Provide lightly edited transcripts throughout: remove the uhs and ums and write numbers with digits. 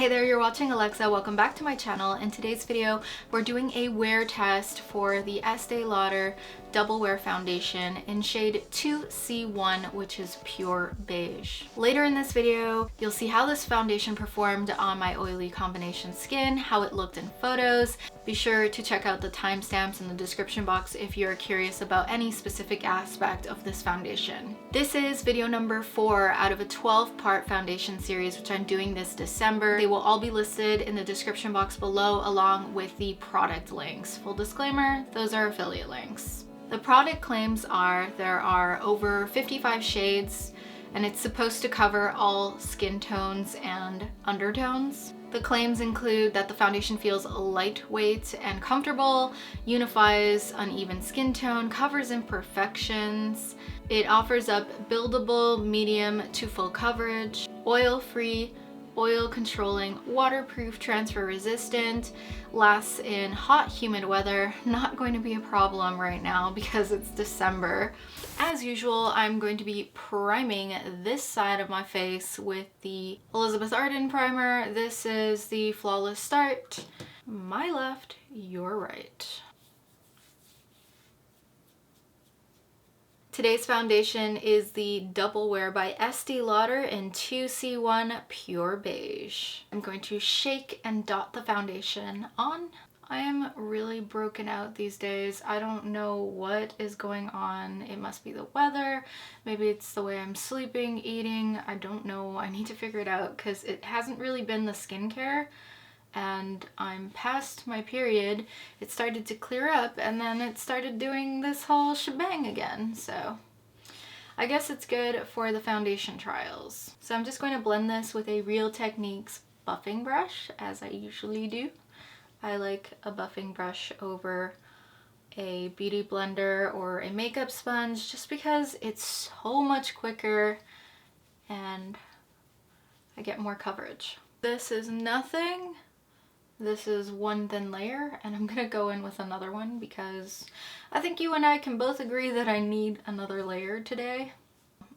Hey there, you're watching Alexa. Welcome back to my channel. In today's video, we're doing a wear test for the Estee Lauder Double Wear Foundation in shade 2C1, which is pure beige. Later in this video, you'll see how this foundation performed on my oily combination skin, how it looked in photos. Be sure to check out the timestamps in the description box if you're curious about any specific aspect of this foundation. This is video number 4 out of a 12-part foundation series, which I'm doing this December. They will all be listed in the description box below along with the product links. Full disclaimer, those are affiliate links. The product claims are there are over 55 shades and it's supposed to cover all skin tones and undertones. The claims include that the foundation feels lightweight and comfortable, unifies uneven skin tone, covers imperfections. It offers up buildable medium to full coverage, oil-free, oil controlling, waterproof, transfer resistant, lasts in hot, humid weather. Not going to be a problem right now because it's December. As usual, I'm going to be priming this side of my face with the Elizabeth Arden primer. This is the Flawless Start. My left, your right. Today's foundation is the Double Wear by Estee Lauder in 2C1 Pure Beige. I'm going to shake and dot the foundation on. I am really broken out these days. I don't know what is going on. It must be the weather. Maybe it's the way I'm sleeping, eating. I don't know. I need to figure it out because it hasn't really been the skincare. And I'm past my period. It started to clear up and then it started doing this whole shebang again. So I guess it's good for the foundation trials. So I'm just going to blend this with a Real Techniques buffing brush, as I usually do. I like a buffing brush over a beauty blender or a makeup sponge just because it's so much quicker and I get more coverage. This is nothing. This is one thin layer and I'm gonna go in with another one because I think you and I can both agree that I need another layer today.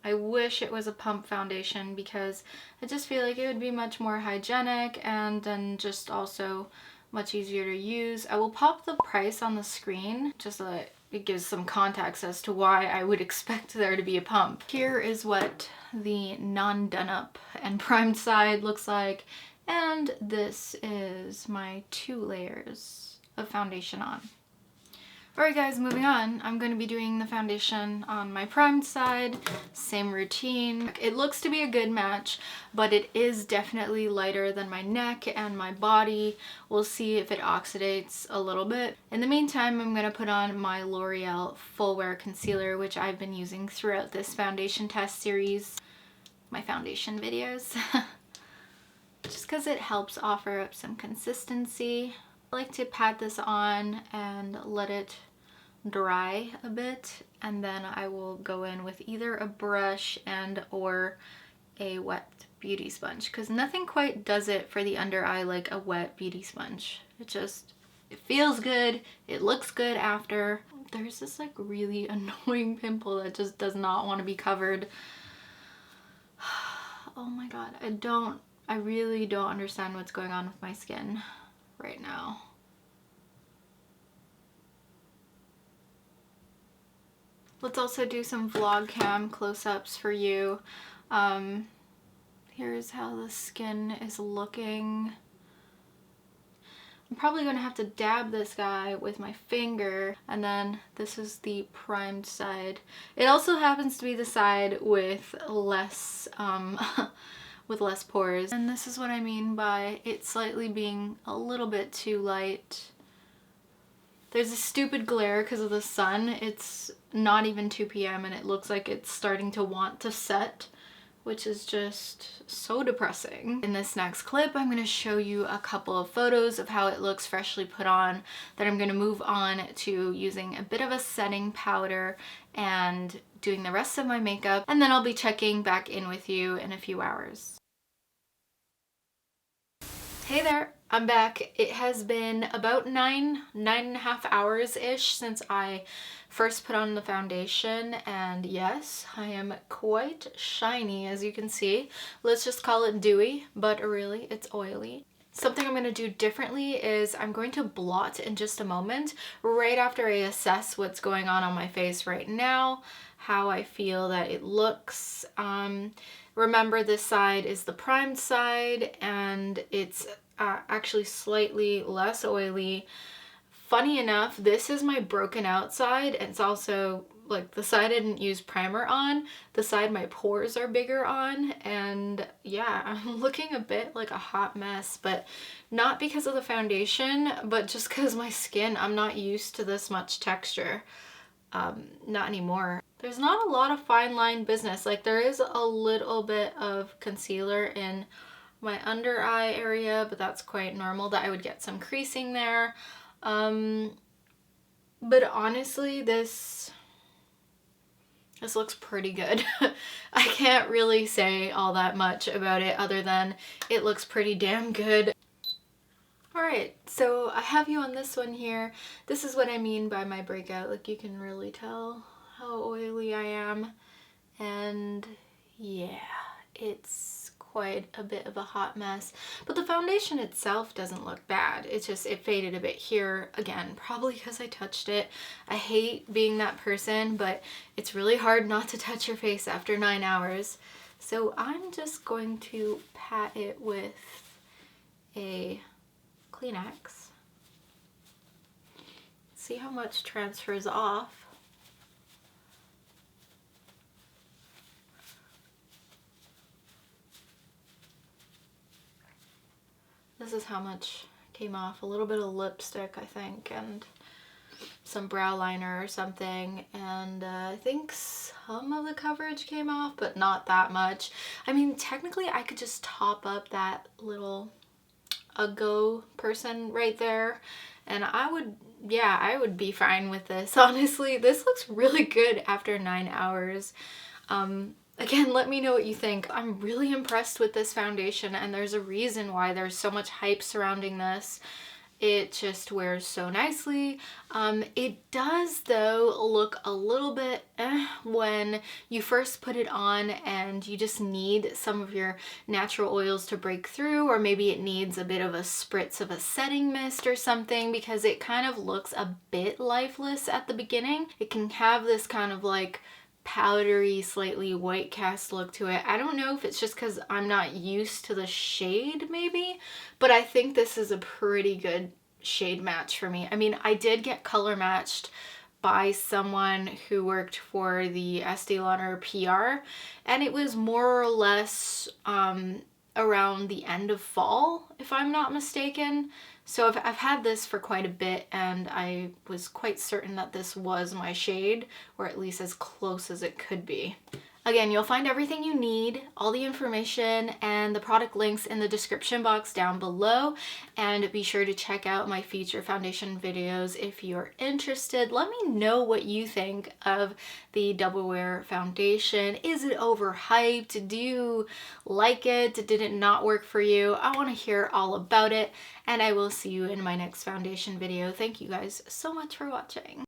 I wish it was a pump foundation because I just feel like it would be much more hygienic and then just also much easier to use. I will pop the price on the screen just so that it gives some context as to why I would expect there to be a pump. Here is what the non-done up and primed side looks like. And this is my 2 layers of foundation on. Alright guys, moving on. I'm going to be doing the foundation on my primed side. Same routine. It looks to be a good match, but it is definitely lighter than my neck and my body. We'll see if it oxidates a little bit. In the meantime, I'm going to put on my L'Oreal Full Wear Concealer, which I've been using throughout this foundation test series. My foundation videos. Just because it helps offer up some consistency. I like to pat this on and let it dry a bit, and then I will go in with either a brush and or a wet beauty sponge because nothing quite does it for the under eye like a wet beauty sponge. It feels good, it looks good after. There's this like really annoying pimple that just does not want to be covered. Oh my god, I really don't understand what's going on with my skin right now. Let's also do some vlog cam close-ups for you. Here's how the skin is looking. I'm probably going to have to dab this guy with my finger, and then this is the primed side. It also happens to be the side with less with less pores. And this is what I mean by it slightly being a little bit too light. There's a stupid glare because of the sun. It's not even 2 p.m. and it looks like it's starting to want to set, which is just so depressing. In this next clip, I'm going to show you a couple of photos of how it looks freshly put on. Then I'm going to move on to using a bit of a setting powder and doing the rest of my makeup, and then I'll be checking back in with you in a few hours. Hey there! I'm back. It has been about nine and a half hours-ish since I first put on the foundation, and yes, I am quite shiny, as you can see. Let's just call it dewy, but really it's oily. Something I'm going to do differently is I'm going to blot in just a moment, right after I assess what's going on my face right now, how I feel that it looks. Remember, this side is the primed side, and it's actually slightly less oily. Funny enough, this is my broken out side, and it's also like the side I didn't use primer on, the side my pores are bigger on, and yeah, I'm looking a bit like a hot mess, but not because of the foundation, but just because my skin, I'm not used to this much texture. Not anymore. There's not a lot of fine line business. Like, there is a little bit of concealer in my under eye area, but that's quite normal that I would get some creasing there. But honestly, this looks pretty good. I can't really say all that much about it other than it looks pretty damn good. Alright, so I have you on this one here. This is what I mean by my breakout. Like, you can really tell how oily I am. And yeah, it's quite a bit of a hot mess. But the foundation itself doesn't look bad. It's just, it faded a bit here. Again, probably because I touched it. I hate being that person, but it's really hard not to touch your face after 9 hours. So I'm just going to pat it with a Kleenex. See how much transfers off. This is how much came off. A little bit of lipstick, I think, and some brow liner or something, and I think some of the coverage came off, but not that much. I mean, technically I could just top up that little go person right there, and I would be fine with this. Honestly, this looks really good after 9 hours. Again, let me know what you think. I'm really impressed with this foundation, and there's a reason why there's so much hype surrounding this. It just wears so nicely. It does, though, look a little bit when you first put it on and you just need some of your natural oils to break through, or maybe it needs a bit of a spritz of a setting mist or something, because it kind of looks a bit lifeless at the beginning. It can have this kind of like powdery, slightly white cast look to it. I don't know if it's just because I'm not used to the shade maybe, but I think this is a pretty good shade match for me. I mean, I did get color matched by someone who worked for the Estee Lauder PR, and it was more or less around the end of fall, if I'm not mistaken. So I've had this for quite a bit, and I was quite certain that this was my shade, or at least as close as it could be. Again, you'll find everything you need, all the information and the product links in the description box down below, and be sure to check out my future foundation videos if you're interested. Let me know what you think of the Double Wear foundation. Is it overhyped? Do you like it? Did it not work for you? I want to hear all about it, and I will see you in my next foundation video. Thank you guys so much for watching.